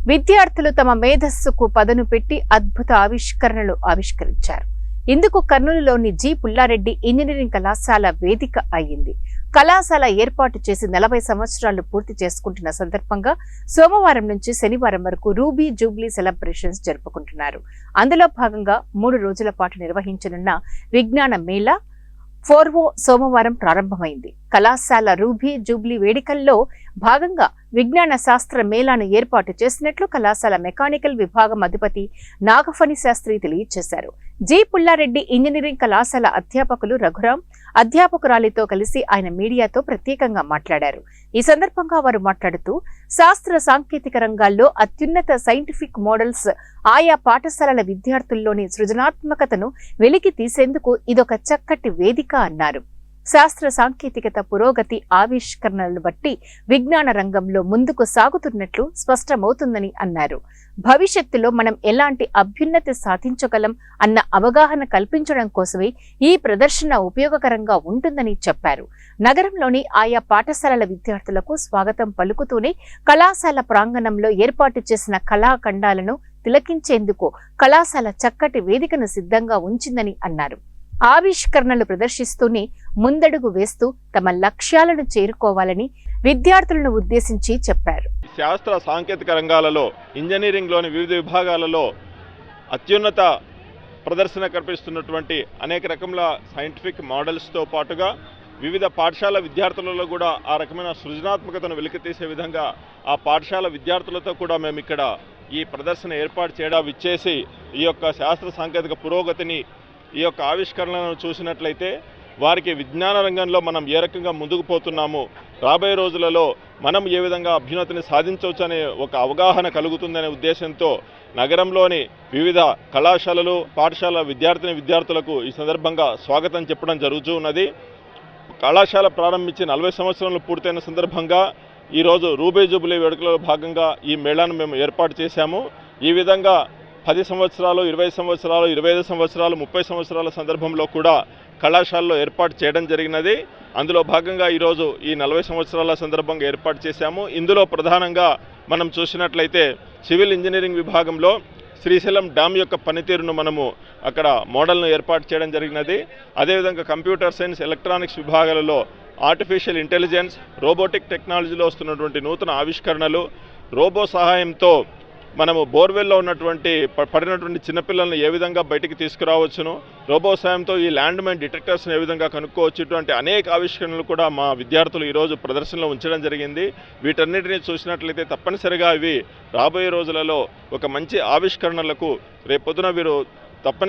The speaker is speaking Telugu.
విద్యార్థులు తమ మేధస్సుకు పదును పెట్టి అద్భుత ఆవిష్కరణలు ఆవిష్కరించారు. ఇందుకు కర్నూలులోని జి పుల్లారెడ్డి ఇంజనీరింగ్ కళాశాల వేదిక అయ్యింది. కళాశాల ఏర్పాటు చేసి 40 సంవత్సరాలు పూర్తి చేసుకుంటున్న సందర్భంగా సోమవారం నుంచి శనివారం వరకు రూబీ జూబ్లీ సెలబ్రేషన్స్ జరుపుకుంటున్నారు. అందులో భాగంగా 3 రోజుల పాటు నిర్వహించనున్న విజ్ఞాన మేళా 4వ సోమవారం ప్రారంభమైంది. కళాశాల రూబీ జూబ్లీ వేడుకల్లో భాగంగా విజ్ఞాన శాస్త్ర మేళాను ఏర్పాటు చేసినట్లు కళాశాల మెకానికల్ విభాగం అధిపతి నాగఫణి శాస్త్రి తెలియజేశారు. జి పుల్లారెడ్డి ఇంజనీరింగ్ కళాశాల అధ్యాపకులు రఘురాం, అధ్యాపకురాలితో కలిసి ఆయన మీడియాతో ప్రత్యేకంగా మాట్లాడారు. ఈ సందర్భంగా వారు మాట్లాడుతూ శాస్త్ర సాంకేతిక రంగాల్లో అత్యున్నత సైంటిఫిక్ మోడల్స్ ఆయా పాఠశాలల విద్యార్థుల్లోని సృజనాత్మకతను వెలికి తీసేందుకు ఇదొక చక్కటి వేదిక అన్నారు. శాస్త్ర సాంకేతికత పురోగతి ఆవిష్కరణలను బట్టి విజ్ఞాన రంగంలో ముందుకు సాగుతున్నట్లు స్పష్టమవుతుందని అన్నారు. భవిష్యత్తులో మనం ఎలాంటి అభ్యున్నతి సాధించగలం అన్న అవగాహన కల్పించడం కోసమే ఈ ప్రదర్శన ఉపయోగకరంగా ఉంటుందని చెప్పారు. నగరంలోని ఆయా పాఠశాలల విద్యార్థులకు స్వాగతం పలుకుతూనే కళాశాల ప్రాంగణంలో ఏర్పాటు చేసిన కళాఖండాలను తిలకించేందుకు కళాశాల చక్కటి వేదికను సిద్ధంగా ఉంచిందని అన్నారు. ఆవిష్కరణలు ప్రదర్శిస్తూనే ముందడుగు వేస్తూ తమ లక్ష్యాలను చేరుకోవాలని విద్యార్థులను ఉద్దేశించి చెప్పారు. శాస్త్ర సాంకేతిక రంగాలలో ఇంజనీరింగ్లోని వివిధ విభాగాలలో అత్యున్నత ప్రదర్శన కల్పిస్తున్నటువంటి అనేక రకముల సైంటిఫిక్ మోడల్స్తో పాటుగా వివిధ పాఠశాల విద్యార్థులలో కూడా ఆ రకమైన సృజనాత్మకతను వెలికితీసే విధంగా ఆ పాఠశాల విద్యార్థులతో కూడా మేము ఇక్కడ ఈ ప్రదర్శన ఏర్పాటు చేయడం ఇచ్చేసి ఈ యొక్క శాస్త్ర సాంకేతిక పురోగతిని ఈ యొక్క ఆవిష్కరణలను చూసినట్లయితే వారికి విజ్ఞాన రంగంలో మనం ఏ రకంగా ముందుకు పోతున్నాము, రాబోయే రోజులలో మనం ఏ విధంగా అభ్యున్నతిని సాధించవచ్చు అనే ఒక అవగాహన కలుగుతుందనే ఉద్దేశంతో నగరంలోని వివిధ కళాశాలలు పాఠశాల విద్యార్థులకు ఈ సందర్భంగా స్వాగతం చెప్పడం జరుగుతూ ఉన్నది. కళాశాల ప్రారంభించి 40 సంవత్సరాలు పూర్తయిన సందర్భంగా ఈరోజు రూబీ జూబ్లీ వేడుకలో భాగంగా ఈ మేళాను మేము ఏర్పాటు చేశాము. ఈ విధంగా 10 సంవత్సరాలు, 20 సంవత్సరాలు, 25 సంవత్సరాలు, 30 సంవత్సరాల సందర్భంలో కూడా కళాశాలలో ఏర్పాటు చేయడం జరిగినది. అందులో భాగంగా ఈరోజు ఈ 40 సంవత్సరాల సందర్భంగా ఏర్పాటు చేశాము. ఇందులో ప్రధానంగా మనం చూసినట్లయితే సివిల్ ఇంజనీరింగ్ విభాగంలో శ్రీశైలం డ్యామ్ యొక్క పనితీరును మనము అక్కడ మోడల్ను ఏర్పాటు చేయడం జరిగినది. అదేవిధంగా కంప్యూటర్ సైన్స్, ఎలక్ట్రానిక్స్ విభాగాలలో ఆర్టిఫిషియల్ ఇంటెలిజెన్స్, రోబోటిక్ టెక్నాలజీలో వస్తున్నటువంటి నూతన ఆవిష్కరణలు, రోబో సహాయంతో మనము బోర్వెల్లో ఉన్నటువంటి పడినటువంటి చిన్నపిల్లలను ఏ విధంగా బయటికి తీసుకురావచ్చును, రోబో సాయంతో ఈ ల్యాండ్ మైన్ డిటెక్టర్స్ని ఏ విధంగా కనుక్కోవచ్చు, ఇటువంటి అనేక ఆవిష్కరణలు కూడా మా విద్యార్థులు ఈరోజు ప్రదర్శనలో ఉంచడం జరిగింది. వీటన్నిటిని చూసినట్లయితే తప్పనిసరిగా ఇవి రాబోయే రోజులలో ఒక మంచి ఆవిష్కరణలకు రేపొద్దున వీరు తప్పని